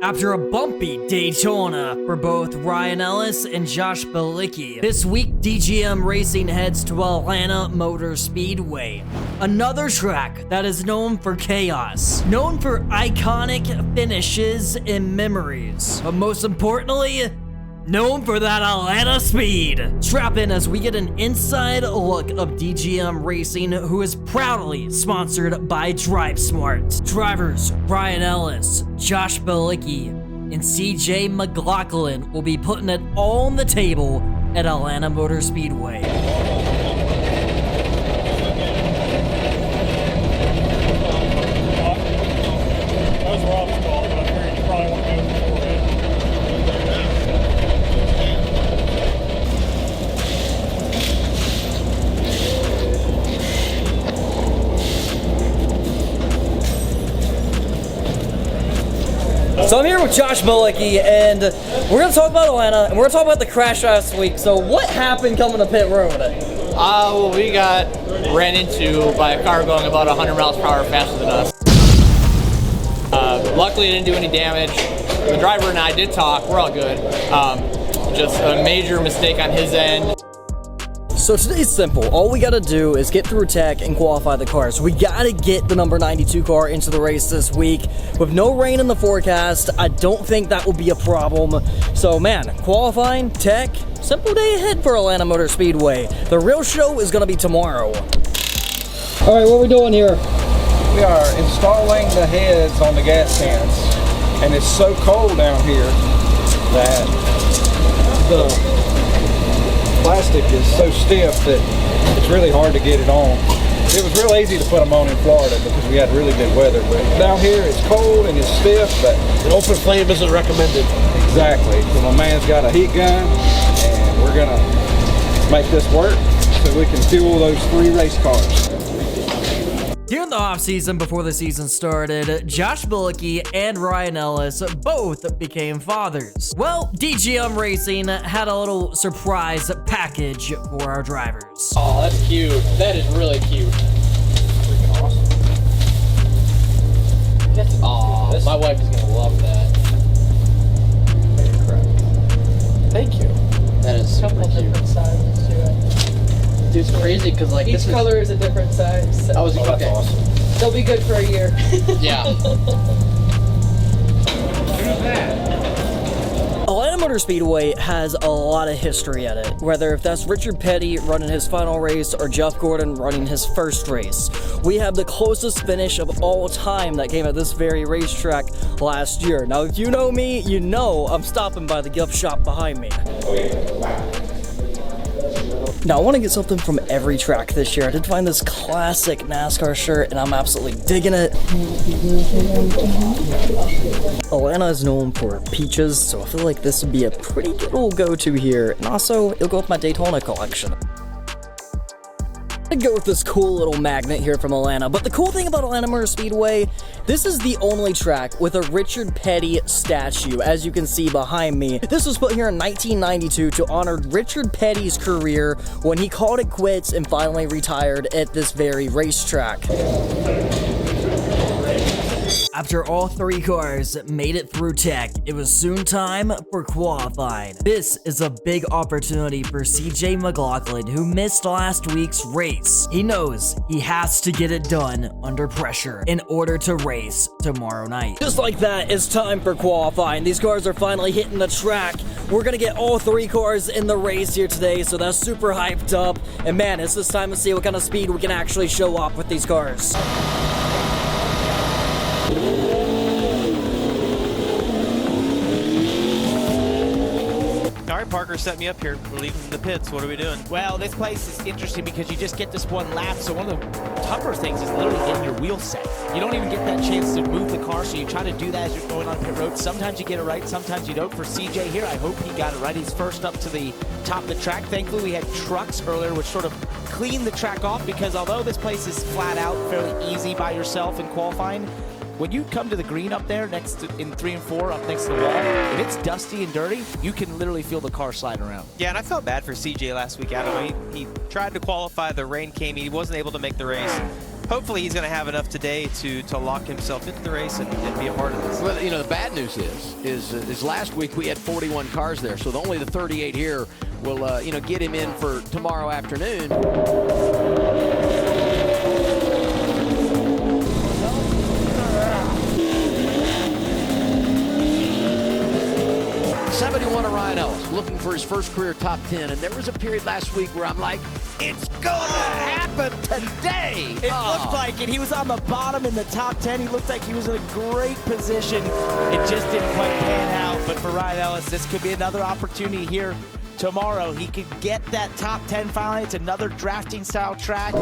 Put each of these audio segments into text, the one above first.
After a bumpy Daytona for both Ryan Ellis and Josh Bilicki, this week DGM Racing heads to Atlanta Motor Speedway, another track that is known for chaos, known for iconic finishes and memories, but most importantly, known for that Atlanta speed. Strap in as we get an inside look of DGM Racing, who is proudly sponsored by DriveSmart. Drivers Ryan Ellis, Josh Bilicki, and CJ McLaughlin will be putting it all on the table at Atlanta Motor Speedway. That was Rob's call, but I figured you probably want to do it beforehand. So I'm here with Josh Bilicki, and we're going to talk about Atlanta, and we're going to talk about the crash last week. So what happened coming to pit road? Well, we got ran into by a car going about 100 miles per hour faster than us. Luckily, it didn't do any damage. The driver and I did talk. We're all good. Just a major mistake on his end. So today's simple. All we gotta do is get through tech and qualify the cars. We gotta get the number 92 car into the race this week. With no rain in the forecast, I don't think that will be a problem. So man, qualifying, tech, simple day ahead for Atlanta Motor Speedway. The real show is gonna be tomorrow. All right, what are we doing here? We are installing the heads on the gas cans, and it's so cold down here that the plastic is so stiff that it's really hard to get it on. It was real easy to put them on in Florida because we had really good weather, but down here it's cold and it's stiff, but an open flame isn't recommended. Exactly. So my man's got a heat gun, and we're gonna make this work so we can fuel those 3 race cars. Here in the off-season before the season started, Josh Bilicki and Ryan Ellis both became fathers. Well, DGM Racing had a little surprise package for our drivers. Oh, that's cute. That is really cute. Freaking awesome. Oh, my wife is gonna love that. Thank you. That is super cute. Different sizes to it. Dude, it's crazy because like Each color is a different size. So I was That's okay. awesome. they'll be good for a year. Yeah. Atlanta Motor Speedway has a lot of history at it, whether if that's Richard Petty running his final race or Jeff Gordon running his first race. We have the closest finish of all time that came at this very racetrack last year. Now, if you know me, you know I'm stopping by the gift shop behind me. Now, I want to get something from every track this year. I did find this classic NASCAR shirt, and I'm absolutely digging it. Atlanta is known for peaches, so I feel like this would be a pretty good old go-to here. And also, it'll go with my Daytona collection. I'd go with this cool little magnet here from Atlanta, but the cool thing about Atlanta Motor Speedway, this is the only track with a Richard Petty statue, as you can see behind me. This was put here in 1992 to honor Richard Petty's career when he called it quits and finally retired at this very racetrack. After all 3 cars made it through tech, it was soon time for qualifying. This is a big opportunity for CJ McLaughlin, who missed last week's race. He knows he has to get it done under pressure in order to race tomorrow night. Just like that, it's time for qualifying. These cars are finally hitting the track. We're gonna get all 3 cars in the race here today, so that's super hyped up. And man, it's this time to see what kind of speed we can actually show off with these cars. All right, Parker, set me up here. We're leaving the pits. What are we doing? Well, this place is interesting because you just get this one lap, so one of the tougher things is literally getting your wheel set. You don't even get that chance to move the car, so you try to do that as you're going on pit road. Sometimes you get it right, sometimes you don't. For CJ here, I hope he got it right. He's first up to the top of the track. Thankfully, we had trucks earlier, which sort of cleaned the track off, because although this place is flat out, fairly easy by yourself in qualifying, when you come to the green up there next to, in 3 and 4 up next to the wall, if it's dusty and dirty, you can literally feel the car slide around. Yeah, and I felt bad for CJ last week. Adam, he tried to qualify. The rain came. He wasn't able to make the race. hopefully he's going to have enough today to lock himself into the race and be a part of this. Well, you know, the bad news is last week we had 41 cars there, so only the 38 here will, you know, get him in for tomorrow afternoon. 71 of Ryan Ellis, looking for his first career top 10. And there was a period last week where I'm like, it's gonna happen today. It looked like it. He was on the bottom in the top 10. He looked like he was in a great position. It just didn't quite pan out. But for Ryan Ellis, this could be another opportunity here tomorrow. He could get that top 10 finally. It's another drafting style track.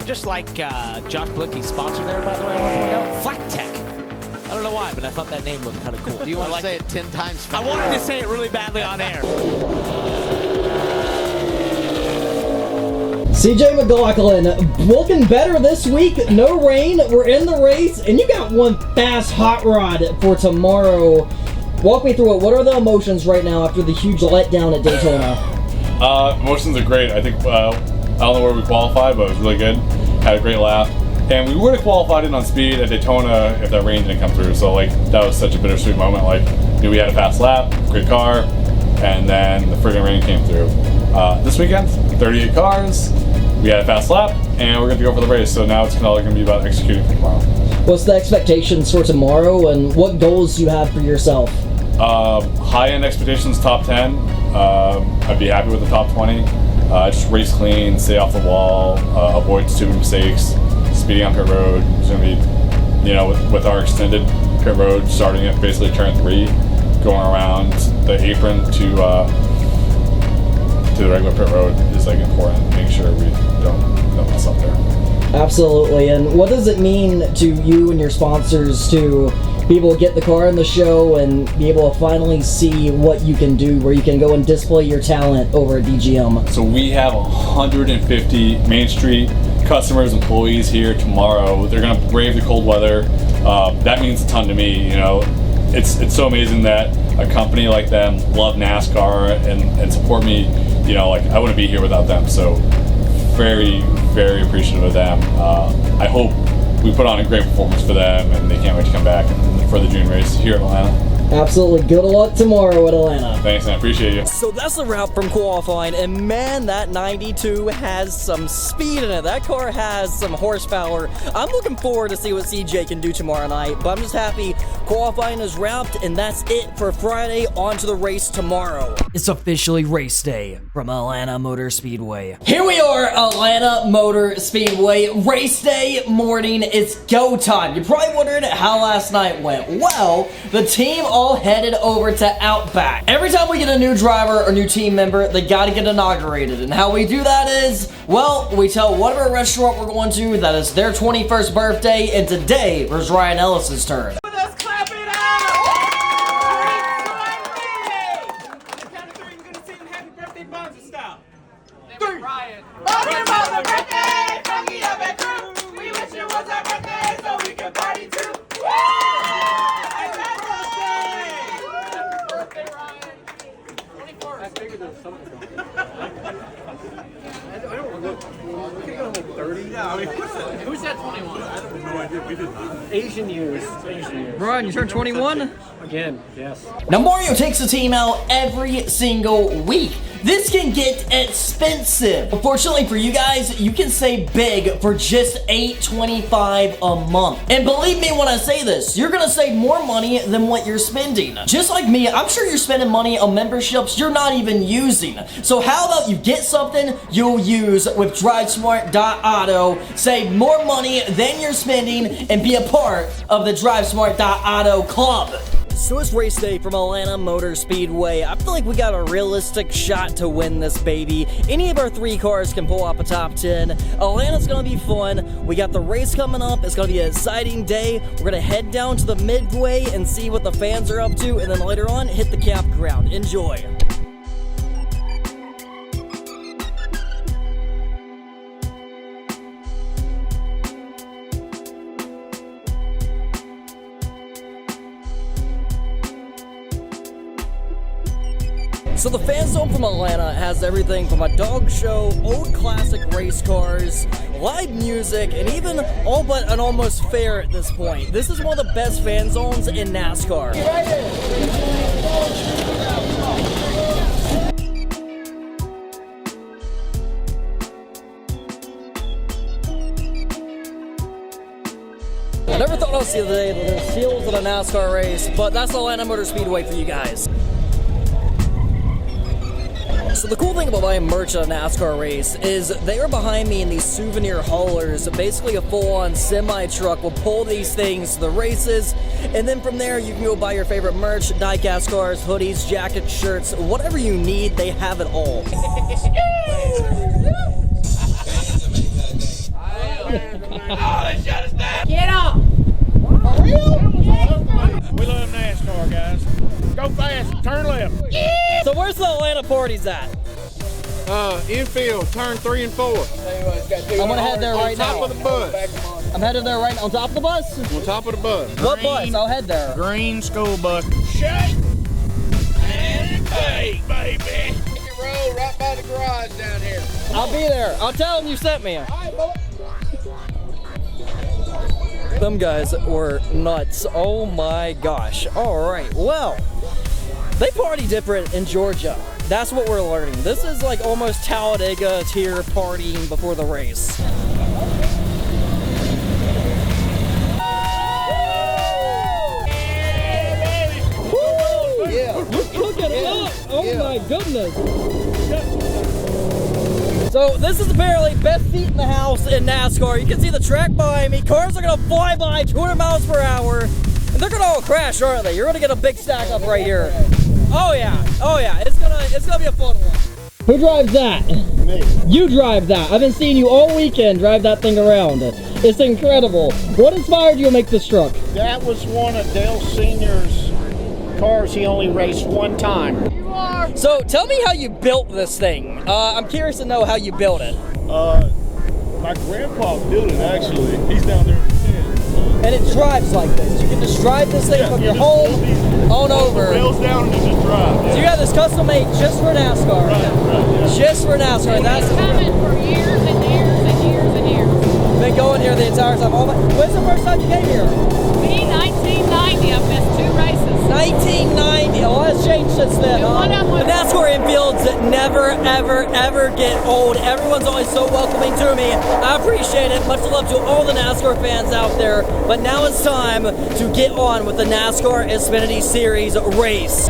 Just like Josh Blicky's sponsor there, by the way, I want to point out, Flat Tech. I don't know why, but I thought that name looked kind of cool. Do you want to say it 10 times fast? I wanted to say it really badly on air. CJ McLaughlin looking better this week. No rain. We're in the race, and you got one fast hot rod for tomorrow. Walk me through it. What are the emotions right now after the huge letdown at Daytona? Emotions are great. I think I don't know where we qualified, but it was really good. Had a great lap. And we would have qualified in on speed at Daytona if that rain didn't come through. So, like, that was such a bittersweet moment. Like, you know, we had a fast lap, great car, and then the friggin' rain came through. This weekend, 38 cars, we had a fast lap, and we're going to go for the race. So now it's all going to be about executing for tomorrow. What's the expectations for tomorrow, and what goals do you have for yourself? High-end expectations, top 10. I'd be happy with the top 20. Just race clean, stay off the wall, avoid stupid mistakes, speeding on pit road. It's going to be, you know, with our extended pit road starting at basically turn 3, going around the apron to the regular pit road is like important. Make sure we don't mess up there. Absolutely. And what does it mean to you and your sponsors to be able to get the car in the show and be able to finally see what you can do, where you can go and display your talent over at DGM? So we have 150 Main Street customers, employees here tomorrow. They're going to brave the cold weather. That means a ton to me. You know, it's so amazing that a company like them love NASCAR and support me. You know, like, I wouldn't be here without them. So very, very appreciative of them. I hope we put on a great performance for them, and they can't wait to come back for the June race here at Atlanta. Absolutely. Good luck tomorrow at Atlanta. Thanks, man. Appreciate you. So that's the route from qualifying, and man, that 92 has some speed in it. That car has some horsepower. I'm looking forward to see what CJ can do tomorrow night, but I'm just happy qualifying is wrapped, and that's it for Friday. On to the race tomorrow. It's officially race day from Atlanta Motor Speedway. Here we are, Atlanta Motor Speedway. Race day morning. It's go time. You're probably wondering how last night went. Well, the team all headed over to Outback. Every time we get a new driver or new team member, they gotta get inaugurated. And how we do that is, well, we tell whatever restaurant we're going to that is their 21st birthday, and today was Ryan Ellis's turn. Let's clap it out! Count of 3, we're gonna sing happy birthday Bonzo style. 3. Ryan. Happy birthday from the Outback crew. We wish it was our birthday so we can party too. Who's that 21? I have no idea. We did not. Asian years. Ryan, you turned 21? Again, yes. Now, Mario takes the team out every single week. This can get expensive. Unfortunately for you guys, you can save big for just $8.25 a month. And believe me when I say this, you're gonna save more money than what you're spending. Just like me, I'm sure you're spending money on memberships you're not even using. So how about you get something you'll use with DriveSmart.Auto, save more money than you're spending, and be a part of the DriveSmart.Auto club. So it's race day from Atlanta Motor Speedway. I feel like we got a realistic shot to win this baby. Any of our 3 cars can pull off a top 10. Atlanta's gonna be fun. We got the race coming up. It's gonna be an exciting day. We're gonna head down to the midway and see what the fans are up to, and then later on, hit the campground. Enjoy. So the fan zone from Atlanta has everything from a dog show, old classic race cars, live music, and even all but an almost fair at this point. This is one of the best fan zones in NASCAR. I never thought I'd see the day that there's seals in a NASCAR race, but that's Atlanta Motor Speedway for you guys. So the cool thing about buying merch at a NASCAR race is they are behind me in these souvenir haulers. Basically a full-on semi-truck will pull these things to the races, and then from there you can go buy your favorite merch, die-cast cars, hoodies, jackets, shirts, whatever you need, they have it all. Get off! We love NASCAR, guys. Go fast, turn left. So where's the Atlanta parties at? Infield, turn 3 and 4. I'm gonna head there right now. On top of the bus. I'm headed there right now. On top of the bus? On top of the bus. What bus? I'll head there. Green school bus. Shake and bake, baby. Roll right by the garage down here. I'll be there. I'll tell them you sent me. Them guys were nuts. Oh my gosh. All right. Well, they party different in Georgia. That's what we're learning. This is like almost Talladega tier partying before the race. Yeah. We're cooking it up. Oh my goodness. So this is apparently best seat in the house in NASCAR. You can see the track behind me. Cars are gonna fly by 200 miles per hour. And they're gonna all crash, aren't they? You're gonna get a big stack up right here. Oh yeah, oh yeah. It's gonna be a fun one. Who drives that? Me. You drive that. I've been seeing you all weekend drive that thing around. It's incredible. What inspired you to make this truck? That was one of Dale Sr.'s cars he only raced one time. So tell me how you built this thing. I'm curious to know how you built it. My grandpa built it actually. He's down there. And it drives like this. You can just drive this thing from your home on over. Rails down and you just drive. So you got this custom made just for NASCAR. Right, just for NASCAR. And that's coming for years and years and years and years. Been going here the entire time. When's the first time you came here? Me, 1990. I've missed 2 races. 1990. A lot has changed since then. The NASCAR infields never, ever, ever get old. Everyone's always so welcoming to me. I appreciate it. Much love to all the NASCAR fans out there. But now it's time to get on with the NASCAR Xfinity Series race.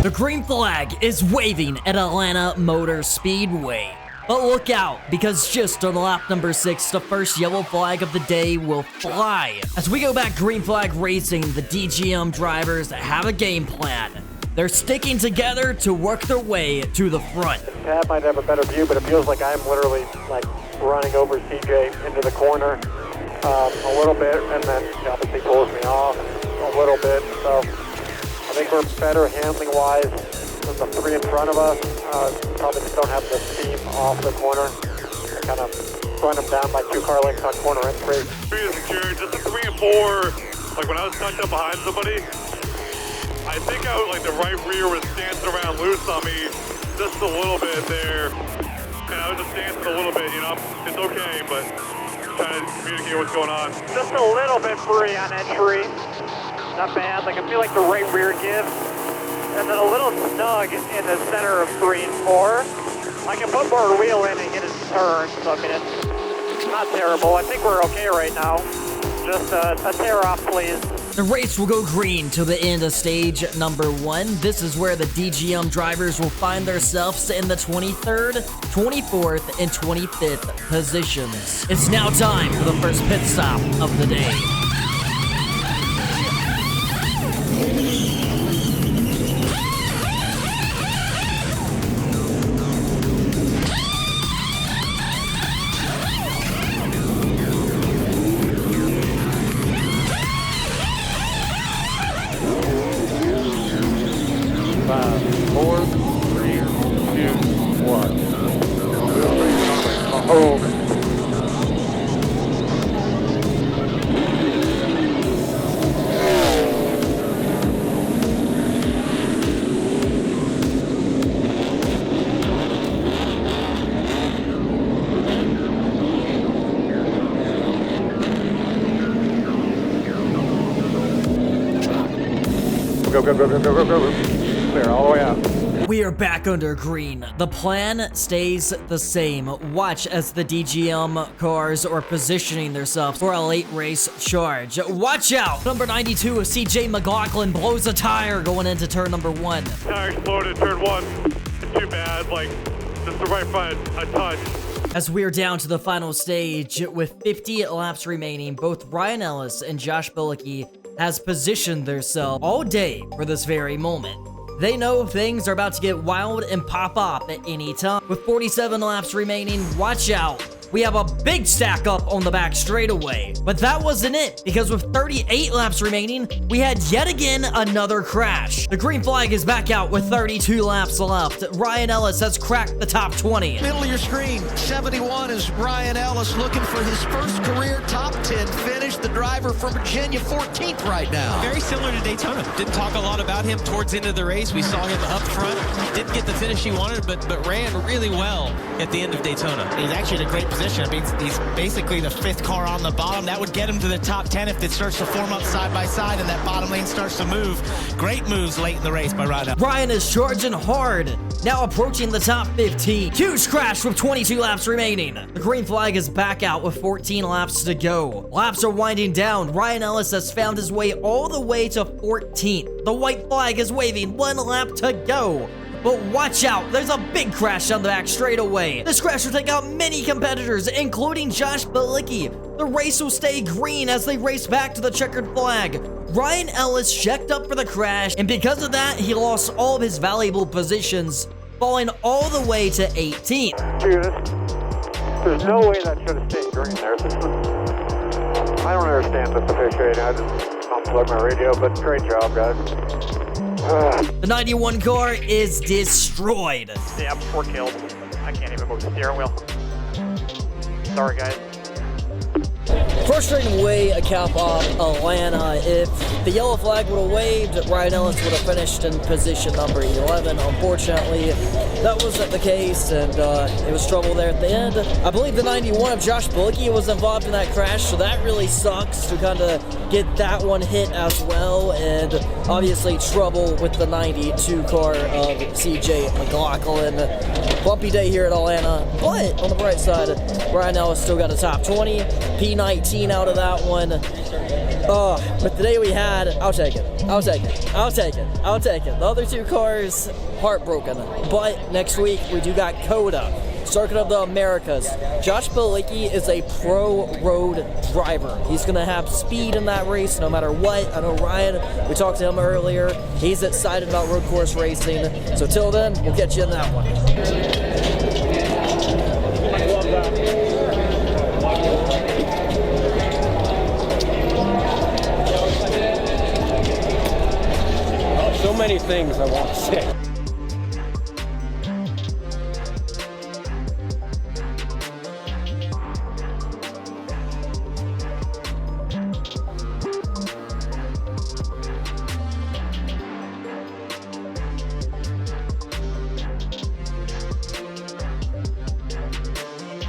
The green flag is waving at Atlanta Motor Speedway. But look out, because just on lap number 6, the first yellow flag of the day will fly. As we go back green flag racing, the DGM drivers have a game plan. They're sticking together to work their way to the front. Pat might have a better view, but it feels like I'm literally like running over CJ into the corner a little bit, and then he obviously pulls me off a little bit. So I think we're better handling-wise than the 3 in front of us. Probably just don't have the steam off the corner. Kind of run them down by 2 car lengths on corner entry. 3 is secure, just the 3 and 4. Like when I was tucked up behind somebody, I think I was like the right rear was dancing around loose on me just a little bit there. And I was just dancing a little bit, you know. It's okay, but trying to communicate what's going on. Just a little bit free on entry. Not bad. Like I feel like the right rear gives. And then a little snug in the center of 3 and 4. I can put more wheel in and get it to turn. So I mean, it's not terrible. I think we're okay right now. Just a tear off, please. The race will go green till the end of stage number 1. This is where the DGM drivers will find themselves in the 23rd, 24th, and 25th positions. It's now time for the first pit stop of the day. 4, 3, 2, 1. Hold. Go, go, go, go, go, go, go. Clear all the way out. We are back under green. The plan stays the same. Watch as the DGM cars are positioning themselves for a late race charge. Watch out! Number 92, CJ McLaughlin blows a tire going into turn number 1. Tire exploded, turn 1. It's too bad, like, just the right front, a touch. As we're down to the final stage, with 50 laps remaining, both Ryan Ellis and Josh Bilicki has positioned themselves all day for this very moment. They know things are about to get wild and pop up at any time. With 47 laps remaining, watch out. We have a big stack up on the back straightaway. But that wasn't it, because with 38 laps remaining, we had yet again another crash. The green flag is back out with 32 laps left. Ryan Ellis has cracked the top 20. Middle of your screen, 71 is Ryan Ellis looking for his first career top 10 finish. The driver from Virginia, 14th right now. Very similar to Daytona. Didn't talk a lot about him towards the end of the race. We saw him up front. Didn't get the finish he wanted, but ran really well at the end of Daytona. He's actually in a great position. I mean, he's basically the 5th car on the bottom. That would get him to the top 10 if it starts to form up side by side and that bottom lane starts to move. Great moves late in the race by Ryan. Ryan is charging hard, now approaching the top 15. Huge crash with 22 laps remaining. The green flag is back out with 14 laps to go. Laps are winding down. Ryan Ellis has found his way all the way to 14th. The white flag is waving, 1 lap to go. But watch out, there's a big crash on the back straightaway. This crash will take out many competitors, including Josh Bilicki. The race will stay green as they race back to the checkered flag. Ryan Ellis checked up for the crash, and because of that, he lost all of his valuable positions, falling all the way to 18th. There's no way that should have stayed green there. I don't understand this officiating. I just unplugged my radio, but great job, guys. The 91 car is destroyed. Yeah, I'm 4 killed. I can't even move the steering wheel. Sorry, guys. Frustrating way to cap off Atlanta. If the yellow flag would have waved, Ryan Ellis would have finished in position number 11. Unfortunately, that wasn't the case, and it was trouble there at the end. I believe the 91 of Josh Bilicki was involved in that crash, so that really sucks to kind of get that one hit as well, and obviously trouble with the 92 car of CJ McLaughlin. Bumpy day here at Atlanta, but on the bright side, Ryan Ellis still got a top 20, P19 out of that one. But the day we had, I'll take it. The other 2 cars, heartbroken. But next week, we do got COTA, Circuit of the Americas. Josh Bilicki is a pro road driver. He's going to have speed in that race no matter what. I know Ryan, we talked to him earlier. He's excited about road course racing. So till then, we'll catch you in that one. So many things I want to say.